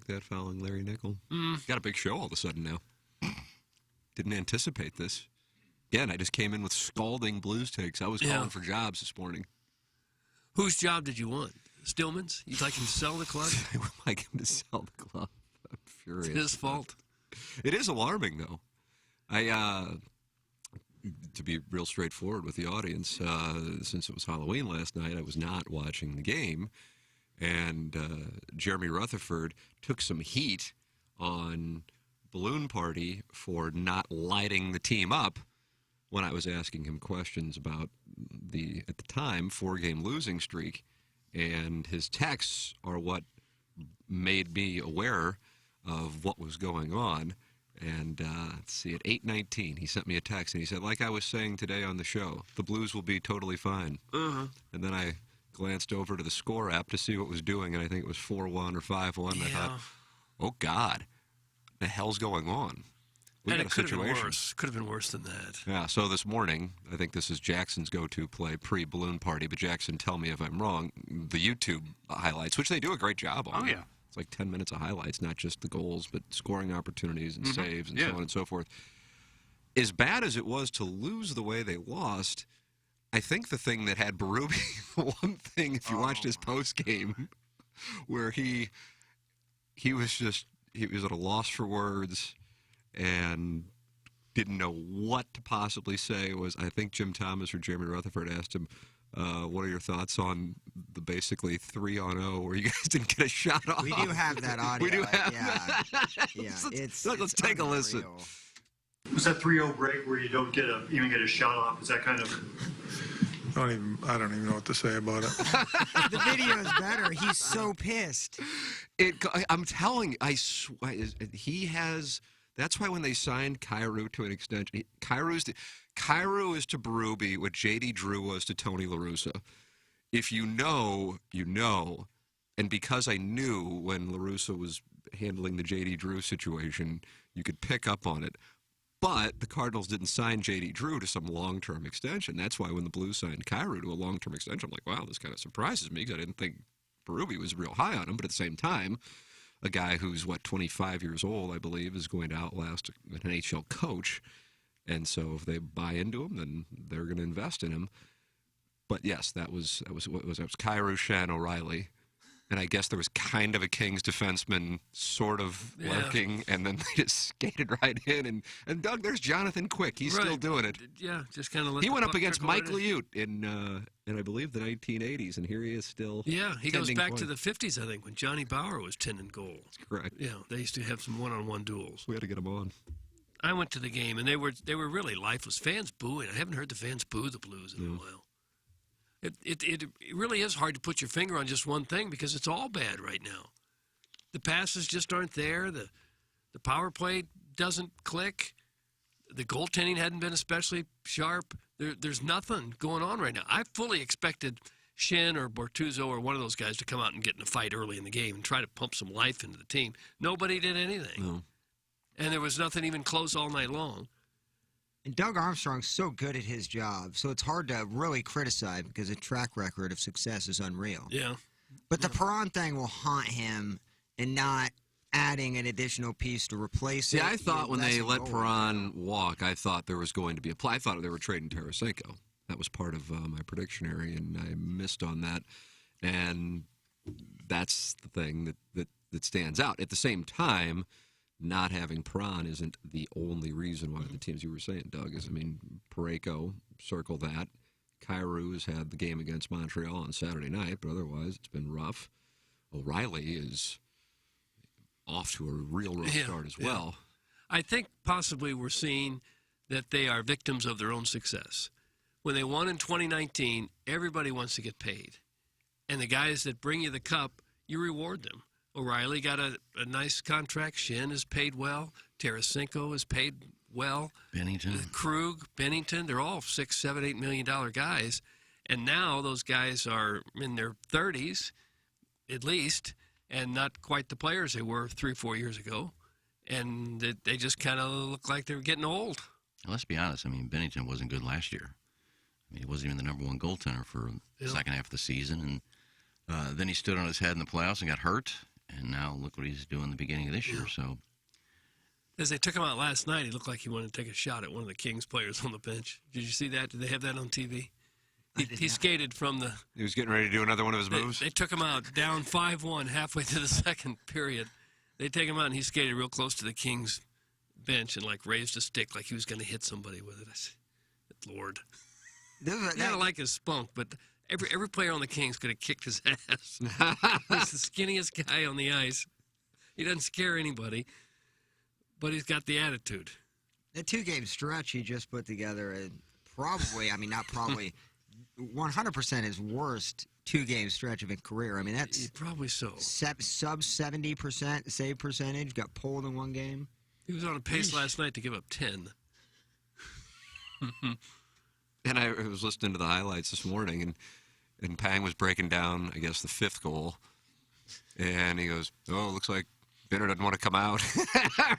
that following Larry Nickel. Got a big show all of a sudden now. Didn't anticipate this. Again, I just came in with scalding Blues takes. I was calling for jobs this morning. Whose job did you want? Stillman's? You'd like him to sell the club? I would like him to sell the club. I'm furious. It's his fault. It is alarming, though. To be real straightforward with the audience, since it was Halloween last night, I was not watching the game. And Jeremy Rutherford took some heat on Balloon Party for not lighting the team up when I was asking him questions about the, at the time, 4-game losing streak. And his texts are what made me aware of what was going on. And let's see, at 8:19, he sent me a text, and he said, like I was saying today on the show, the Blues will be totally fine. And then I glanced over to the score app to see what it was doing, and I think it was 4-1 or 5-1. And I thought, oh, God, what the hell's going on? We got a situation. Could have been worse than that. Yeah, so this morning, I think this is Jackson's go-to play pre-Balloon Party, but Jackson, tell me if I'm wrong, the YouTube highlights, which they do a great job on. Oh, yeah. It's like 10 minutes of highlights, not just the goals, but scoring opportunities and saves and so on and so forth. As bad as it was to lose the way they lost, I think the thing that had Berube, one thing, if you watched his post-game, where he was at a loss for words and didn't know what to possibly say, was, I think Jim Thomas or Jeremy Rutherford asked him, what are your thoughts on the basically 3-on-0 where you guys didn't get a shot off? We do have that audio. We do have that. Yeah, let's take a listen. Was that 3-0 break where you don't even get a shot off? Is that kind of... I don't even know what to say about it. The video is better. He's so pissed. I'm telling you, he has... That's why when they signed Kyrou to an extension, Kyrou is to Berube what J.D. Drew was to Tony La Russa. If you know, you know. And because I knew when La Russa was handling the J.D. Drew situation, you could pick up on it. But the Cardinals didn't sign J.D. Drew to some long-term extension. That's why when the Blues signed Kyrou to a long-term extension, I'm like, wow, this kind of surprises me because I didn't think Berube was real high on him. But at the same time, a guy who's, 25 years old, I believe, is going to outlast an NHL coach. And so if they buy into him, then they're going to invest in him. But yes, that was Kyrou, Shen, O'Reilly. And I guess there was kind of a Kings defenseman sort of lurking, and then they just skated right in. And Doug, there's Jonathan Quick. He's still doing it. Yeah, just kind of. He went up against Mike Liut in I believe the 1980s, and here he is still. Yeah, he goes back to the 50s, I think, when Johnny Bauer was 10 in goal. That's correct. Yeah, they used to have some one-on-one duels. We had to get him on. I went to the game, and they were really lifeless. Fans booing. I haven't heard the fans boo the Blues in a while. It really is hard to put your finger on just one thing because it's all bad right now. The passes just aren't there. The power play doesn't click. The goaltending hadn't been especially sharp. There's nothing going on right now. I fully expected Shen or Bortuzzo or one of those guys to come out and get in a fight early in the game and try to pump some life into the team. Nobody did anything. No. And there was nothing even close all night long. And Doug Armstrong's so good at his job, so it's hard to really criticize because his track record of success is unreal. Yeah. But the Perron thing will haunt him and not adding an additional piece to replace it. See, I thought when they let Perron walk, I thought there was going to be a play. I thought they were trading Tarasenko. That was part of my prediction area, and I missed on that. And that's the thing that stands out. At the same time, not having Perron isn't the only reason why the teams you were saying, Doug, is, Parayko, circle that. Kyrou has had the game against Montreal on Saturday night, but otherwise it's been rough. O'Reilly is off to a real rough start as well. I think possibly we're seeing that they are victims of their own success. When they won in 2019, everybody wants to get paid. And the guys that bring you the cup, you reward them. O'Reilly got a nice contract. Shen is paid well. Tarasenko is paid well. Bennington. Krug, Bennington, they're all $6, $7, $8 million guys. And now those guys are in their 30s, at least, and not quite the players they were 3 or 4 years ago. And they just kind of look like they're getting old. Let's be honest. Bennington wasn't good last year. He wasn't even the #1 goaltender for the second half of the season. And then he stood on his head in the playoffs and got hurt. And now look what he's doing in the beginning of this year. So As they took him out last night, he looked like he wanted to take a shot at one of the Kings players on the bench. Did you see that? Did they have that on TV? He skated from the... He was getting ready to do another one of his They, moves. they took him out down 5-1 halfway through the second period. They take him out, and he skated real close to the Kings bench and, like, raised a stick like he was going to hit somebody with it. I said, Lord. He had to like his spunk, but every player on the Kings could have kicked his ass. He's the skinniest guy on the ice. He doesn't scare anybody, but he's got the attitude. The 2-game stretch he just put together, probably, I mean, not probably, 100% his worst 2-game stretch of his career. I mean, that's Probably so. sub 70% save percentage, got pulled in one game. He was on a pace last night to give up 10. And I was listening to the highlights this morning, and Pang was breaking down, I guess, the 5th goal. And he goes, "Oh, looks like Benner doesn't want to come out."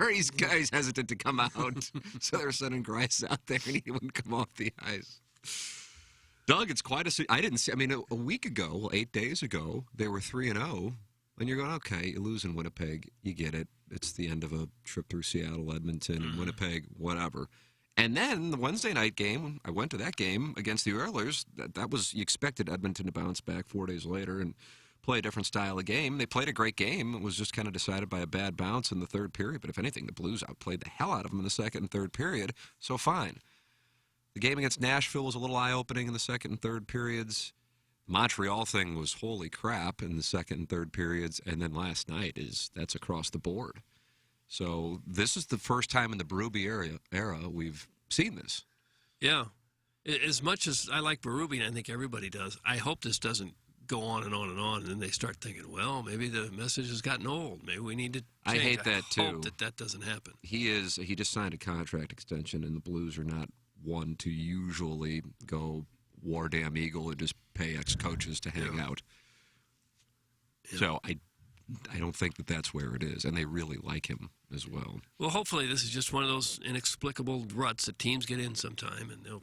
Or he's hesitant to come out. So they're sending Grice out there, and he wouldn't come off the ice. Doug, it's quite a... I didn't see... I mean, a week ago, well, 8 days ago, they were 3-0. And you're going, okay, you lose in Winnipeg. You get it. It's the end of a trip through Seattle, Edmonton, and Winnipeg, whatever. And then the Wednesday night game, I went to that game against the Oilers. That was... You expected Edmonton to bounce back 4 days later and play a different style of game. They played a great game. It was just kind of decided by a bad bounce in the third period. But if anything, the Blues outplayed the hell out of them in the second and third period. So fine. The game against Nashville was a little eye-opening in the second and third periods. Montreal thing was holy crap in the second and third periods. And then last night that's across the board. So this is the first time in the Berube era we've seen this. Yeah. As much as I like Berube, and I think everybody does, I hope this doesn't go on and on and on, and then they start thinking, well, maybe the message has gotten old. Maybe we need to change. I hate that, too. I hope that doesn't happen. He just signed a contract extension, and the Blues are not one to usually go war damn eagle and just pay ex-coaches to hang out. Yeah. So I don't think that's where it is, and they really like him as well. Well, hopefully this is just one of those inexplicable ruts that teams get in sometime, and they'll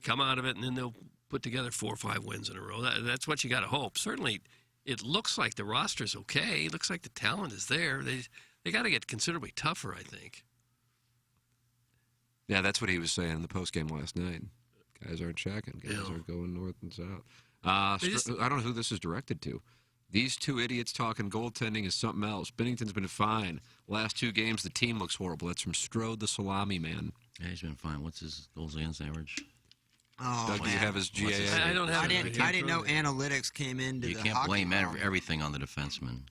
come out of it, and then they'll put together 4 or 5 wins in a row. That's what you got to hope. Certainly, it looks like the roster's okay. It looks like the talent is there. They got to get considerably tougher, I think. Yeah, that's what he was saying in the postgame last night. Guys aren't checking. Guys aren't going north and south. I don't know who this is directed to. These 2 idiots talking goaltending is something else. Binnington's been fine. Last 2 games, the team looks horrible. That's from Strode, the salami man. yeah, he's been fine. What's his goals against average? Oh, Doug, do you have his GAA? I don't have I it. didn't know analytics came into You the can't hockey blame world. everything on the defenseman.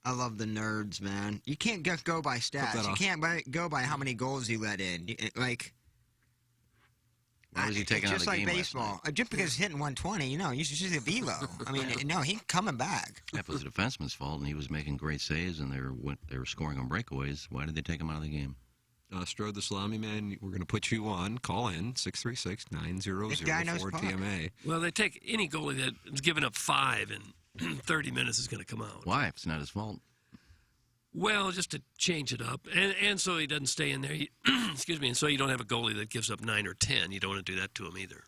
I love the nerds, man. You can't go by stats. You can't go by how many goals you let in. Like, Why was he taking it's out just of the like game baseball. Just because he's hitting 120, you should just a velo. I mean, no, he's coming back. That was the defenseman's fault, and he was making great saves, and they were scoring on breakaways. Why did they take him out of the game? Strode the salami man, we're going to put you on. Call in 636-900-4TMA. Well, they take any goalie that's given up 5 in 30 minutes is going to come out. Why? If it's not his fault. Well, just to change it up, and so he doesn't stay in there. Excuse me, and so you don't have a goalie that gives up 9 or 10. You don't want to do that to him either.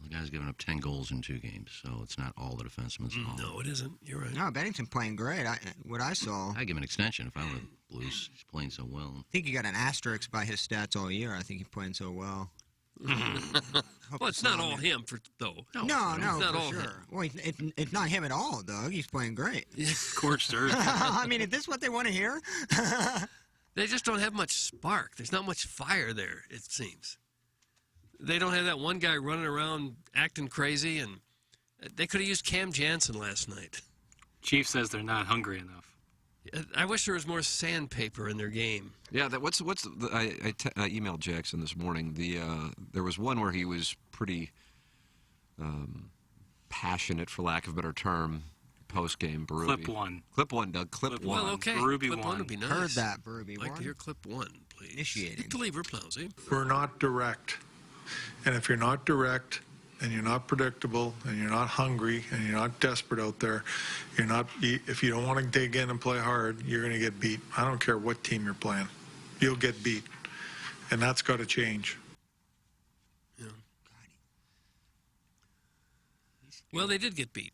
The guy's given up 10 goals in 2 games, so it's not all the defenseman's fault. No, it isn't. You're right. No, Bennington playing great. What I saw. I'd give him an extension if I were the Blues. He's playing so well. I think he got an asterisk by his stats all year. I think he's playing so well. Well, it's not all him, though. No, it's not for all sure. him. Well, it's not him at all, Doug. He's playing great. Scorched earth. I mean, is this what they want to hear? They just don't have much spark. There's not much fire there, it seems. They don't have that one guy running around acting crazy, and they could have used Cam Jansen last night. Chief says they're not hungry enough. I wish there was more sandpaper in their game. Yeah, I emailed Jackson this morning. There was one where he was pretty passionate, for lack of a better term, post-game. Berube. Clip 1, Doug. Clip 1. Well, okay. Berube clip 1 won. would be nice. Heard that, Berube. I'd like to hear clip 1, please. Initiating. Deliver, Plowsy. We're not direct. And if you're not direct, and you're not predictable, and you're not hungry, and you're not desperate out there, if you don't want to dig in and play hard, you're going to get beat. I don't care what team you're playing. You'll get beat. And that's got to change. Yeah. Well, they did get beat.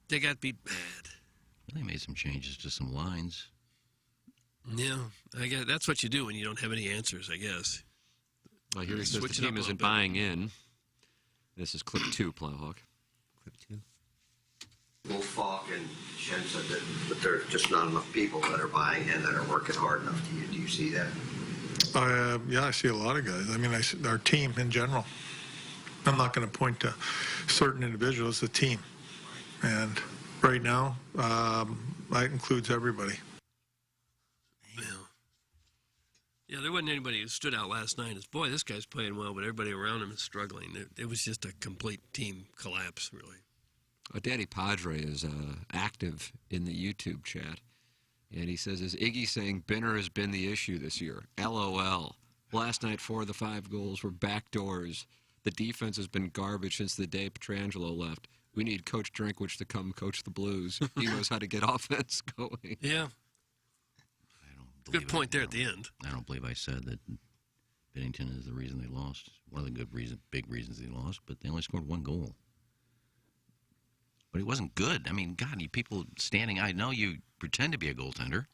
They got beat bad. They made some changes to some lines. Yeah, I guess that's what you do when you don't have any answers, I guess. Well, here he says the Switch it up team a isn't little bit. buying in. This is clip 2, Plowhawk. Clip 2. Both Falk and Shen said that there are just not enough people that are buying in, that are working hard enough. Do you see that? Yeah, I see a lot of guys. I mean, our team in general. I'm not going to point to certain individuals, the team. And right now, that includes everybody. Yeah, there wasn't anybody who stood out last night as, boy, this guy's playing well, but everybody around him is struggling. It was just a complete team collapse, really. Danny Padre is active in the YouTube chat. And he says, is Iggy saying Binner has been the issue this year? LOL. Last night, 4 of the 5 goals were backdoors. The defense has been garbage since the day Pietrangelo left. We need Coach Drinkwich to come coach the Blues. He knows how to get offense going. Yeah. I don't Good point there at the end. I don't believe I said that Bennington is the reason they lost. One of the big reasons they lost, but they only scored 1 goal. But he wasn't good. I mean, God, you people standing, I know you pretend to be a goaltender,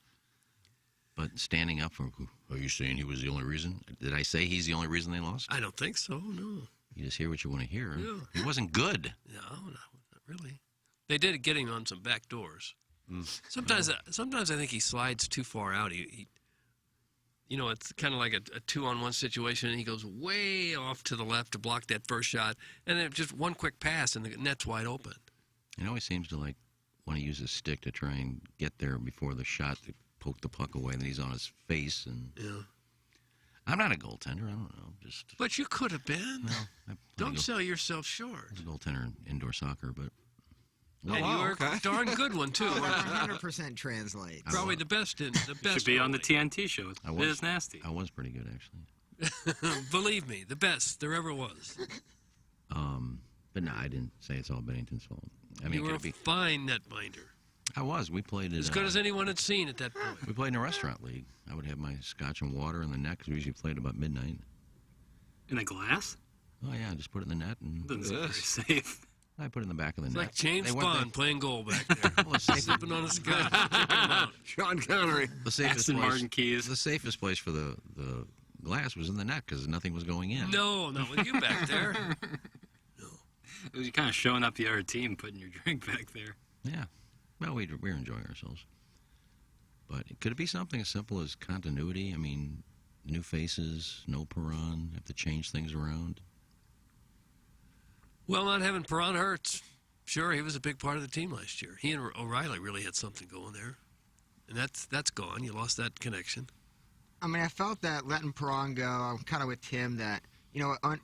but standing up for, are you saying he was the only reason? Did I say he's the only reason they lost? I don't think so, no. You just hear what you want to hear. Yeah. He wasn't good. No, not really. They did get him on some back doors. Sometimes I think he slides too far out. He it's kind of like a 2-on-1 situation, and he goes way off to the left to block that first shot, and then just one quick pass, and the net's wide open. He always seems to want to use his stick to try and get there before the shot to poke the puck away, and then he's on his face. And Yeah. I'm not a goaltender. I don't know. But you could have been. Well, Don't sell yourself short. I was a goaltender in indoor soccer, but And you were a darn good one, too. 100% translates. Probably the best Should be on the goalie. TNT show. I It was is nasty. I was pretty good, actually. Believe me, the best there ever was. But no, I didn't say it's all Bennington's fault. I mean, You were could a it be? fine netminder. I was. We played at As good as anyone had seen at that point. we played in a restaurant league. I would have my scotch and water in the net because we usually played about midnight. In a glass? Oh yeah, just put it in the net and Doesn't seem very safe. I put it in the back of the It's net. like James They weren't- Bond playing goal back there. Well, it's Sipping on a scotch. Sean Connery. the safest Aston place. Martin keys. The safest place for the glass was in the net because nothing was going in. No, not with you back there. It was kind of showing up the other team, putting your drink back there. Yeah. Well, we were enjoying ourselves. But could it be something as simple as continuity? I mean, new faces, no Perron, have to change things around. Well, not having Perron hurts. Sure, he was a big part of the team last year. He and O'Reilly really had something going there. And that's gone. You lost that connection. I mean, I felt that letting Perron go, I'm kind of with Tim that,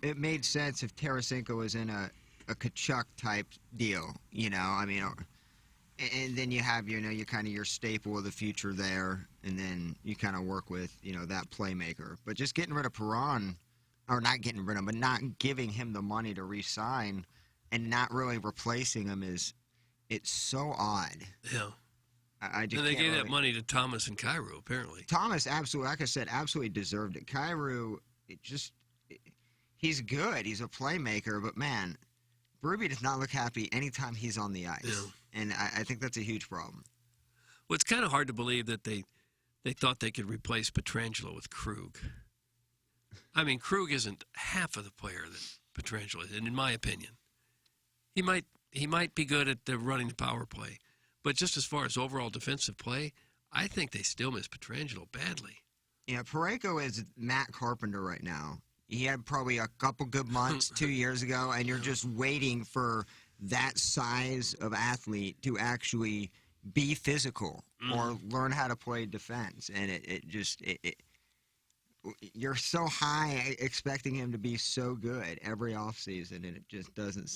it made sense if Tarasenko was in a Kachuk-type deal, I mean, and then you have, you kind of your staple of the future there, and then you kind of work with, that playmaker. But just getting rid of Perron, or not getting rid of him, but not giving him the money to re-sign and not really replacing him it's so odd. Yeah. I just And they can't gave that really- money to Thomas and Cairo, apparently. Thomas absolutely, like I said, absolutely deserved it. Kyrou, he's good. He's a playmaker, but man, Berube does not look happy anytime he's on the ice. Yeah. And I think that's a huge problem. Well, it's kind of hard to believe that they thought they could replace Pietrangelo with Krug. I mean, Krug isn't half of the player that Pietrangelo is, and in my opinion. He might be good at running the power play, but just as far as overall defensive play, I think they still miss Pietrangelo badly. Yeah, Parayko is Matt Carpenter right now. He had probably a couple good months 2 years ago, and you're just waiting for that size of athlete to actually be physical or learn how to play defense. And you're so high expecting him to be so good every offseason, and it just doesn't seem